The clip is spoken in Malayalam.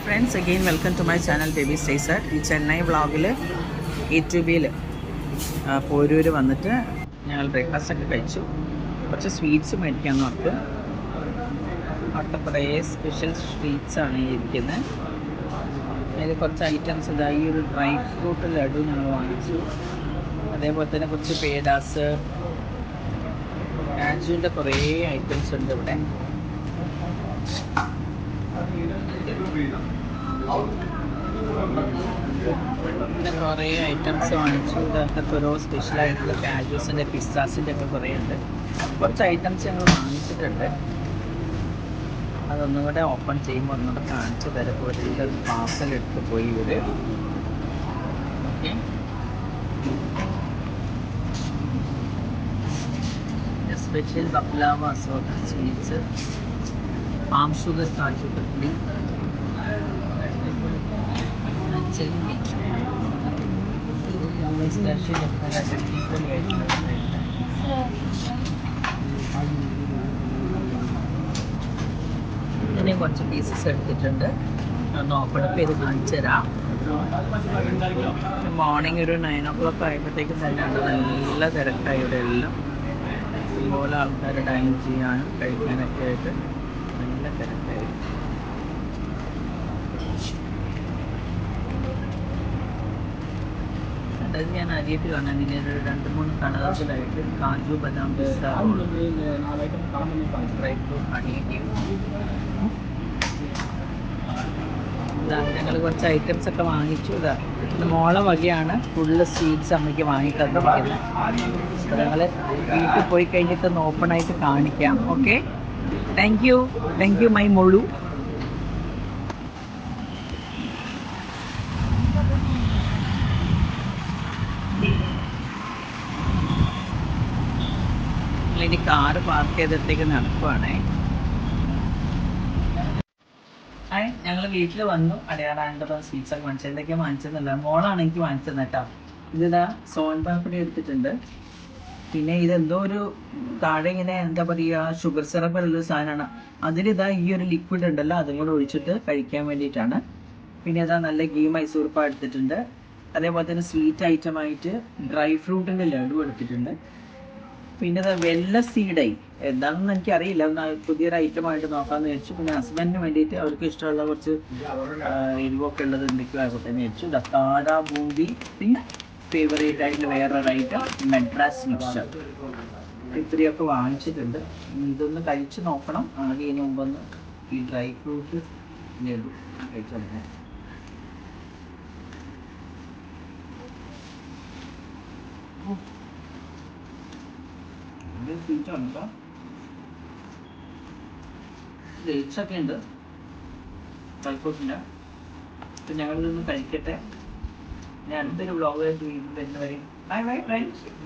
Friends again welcome to my channel baby സ്റ്റേസർ. ഈ ചെന്നൈ വ്ളോഗിൽ E2Bയിൽ പോരൂർ വന്നിട്ട് ഞങ്ങൾ ബ്രേക്ക്ഫാസ്റ്റൊക്കെ കഴിച്ചു. കുറച്ച് സ്വീറ്റ്സ് മേടിക്കാമെന്ന് ഓർത്തു. അവിടുത്തെ കുറേ സ്പെഷ്യൽ സ്വീറ്റ്സാണ് ഈ ഇരിക്കുന്നത്. അതിൽ കുറച്ച് ഐറ്റംസ് ഇതാ, ഈ ഒരു ഡ്രൈ ഫ്രൂട്ട് ലഡു ഞങ്ങൾ വാങ്ങിച്ചു. അതേപോലെ തന്നെ കുറച്ച് പേഡാസ്, കാജുവിൻ്റെ കുറേ ഐറ്റംസ് ഉണ്ട് ഇവിടെ. പിന്നെ കുറേ ഐറ്റംസ് വാങ്ങിച്ചു. ഇതൊക്കെ ഓരോ സ്പെഷ്യലായിട്ടുള്ള കാജൂസിൻ്റെ, പിസ്താസിൻ്റെ ഒക്കെ കുറേ ഉണ്ട്. കുറച്ച് ഐറ്റംസ് ഞങ്ങൾ വാങ്ങിച്ചിട്ടുണ്ട്. അതൊന്നും കൂടെ ഓപ്പൺ ചെയ്യുമ്പോൾ ഒന്നുകൂടെ കാണിച്ചു തരാം. ഒരു പാർസൽ എടുത്ത് പോയി ഇവർ. Okay, special baklava assorted sweets, palm sugar kaju katli, ചെല്ലി, ഇങ്ങനെ കുറച്ച് പീസസ് എടുത്തിട്ടുണ്ട്. ഒന്ന് ഓപ്പൺ അപ്പ് ചെയ്ത് കാണിച്ചു തരാം. മോർണിംഗ് ഒരു 9 o'clock ആയപ്പോഴത്തേക്കും തന്നെയാണ് നല്ല തിരക്കായി. ഇവിടെ എല്ലാം ഇതുപോലെ ആൾക്കാർ ഡൈൻ ചെയ്യാനും കഴിക്കാനൊക്കെ ആയിട്ട് നല്ല തിരക്കായി. അതായത് ഞാൻ ആദ്യമായിട്ട് കാണാൻ ഇതിൻ്റെ 2-3 കളേഴ്സിലായിട്ട് കാജു, ബദാം, പിസ്ത, ഡ്രൈ ഫ്രൂട്ട്, ഹണി ഡ്യൂ. ഇതാ, ഞങ്ങൾ കുറച്ച് ഐറ്റംസ് ഒക്കെ വാങ്ങിച്ചു. ഇതാ, പിന്നെ മോളെ വകയാണ് ഫുള്ള് സ്വീറ്റ്സ് അമ്മയ്ക്ക് വാങ്ങി തന്നിരിക്കുന്നത്. അപ്പോൾ ഞങ്ങൾ വീട്ടിൽ പോയി കഴിഞ്ഞിട്ട് ഒന്ന് ഓപ്പണായിട്ട് കാണിക്കാം. ഓക്കെ, താങ്ക് യു മൈ മുള്ളു. ഇനി കാറ് പാർക്ക് ചെയ്തിടത്തേക്ക് നടക്കുവാണേ. ഞങ്ങൾ വീട്ടിൽ വന്നു. അടയാറാണ്ട് സ്വീറ്റ്സ് ഒക്കെ വാങ്ങിച്ചത്. എന്തൊക്കെയാണ് വാങ്ങിച്ചതെന്നല്ല, മോളാണ് എനിക്ക് വാങ്ങിച്ചത് കേട്ടോ. ഇതാ സോൻ പാപ്പടി എടുത്തിട്ടുണ്ട്. പിന്നെ ഇതെന്തോ ഒരു താഴെ ഇങ്ങനെ എന്താ പറയുക, ഷുഗർ സിറപ്പ് ഉള്ള സാധനമാണ്. അതിലിതാ ഈ ഒരു ലിക്വിഡ് ഉണ്ടല്ലോ, അതും കൂടെ ഒഴിച്ചിട്ട് കഴിക്കാൻ വേണ്ടിയിട്ടാണ്. പിന്നെ ഇതാ നല്ല ഗീ മൈസൂർ പാ എടുത്തിട്ടുണ്ട്. അതേപോലെ തന്നെ സ്വീറ്റ് ഐറ്റമായിട്ട് ഡ്രൈ ഫ്രൂട്ടിൻ്റെ ലഡു എടുത്തിട്ടുണ്ട്. പിന്നെ വെള്ള സീഡൈ എന്താണെന്ന് എനിക്കറിയില്ല, പുതിയൊരു ഐറ്റമായിട്ട് നോക്കാമെന്ന് വെച്ചു. പിന്നെ ഹസ്ബൻഡിന് വേണ്ടിയിട്ട് അവർക്ക് ഇഷ്ടമുള്ള കുറച്ച് എരിവൊക്കെ ഉള്ളത് എന്തൊക്കെയോ ആയിക്കോട്ടെ എന്ന് വെച്ചു. ദത്താര ബൂന്തി, പിന്നെ ഫേവറേറ്റ് ആയിട്ട് വേറൊരു ഐറ്റം മെഡ്രാസ് മിക്സർ. ഇത്രയൊക്കെ വാങ്ങിച്ചിട്ടുണ്ട്. ഇതൊന്ന് കഴിച്ച് നോക്കണം. ആകെ ഇതിന് മുമ്പൊന്ന് ഈ ഡ്രൈ ഫ്രൂട്ട് ലഡു കഴിച്ചു നോക്കണം. സ്വീറ്റാണ് കേട്ടോ. ഡേറ്റ്സൊക്കെ ഉണ്ട്, ഡ്രൈഫ്രൂട്ടിൻ്റെ. അപ്പം ഞങ്ങളിതൊന്ന് കഴിക്കട്ടെ. ഞാൻ അടുത്തൊരു വ്ളോഗായിട്ട് വീണ്ടും വരുന്നവരെ ബൈ ബൈ ഫ്രണ്ട്സ്.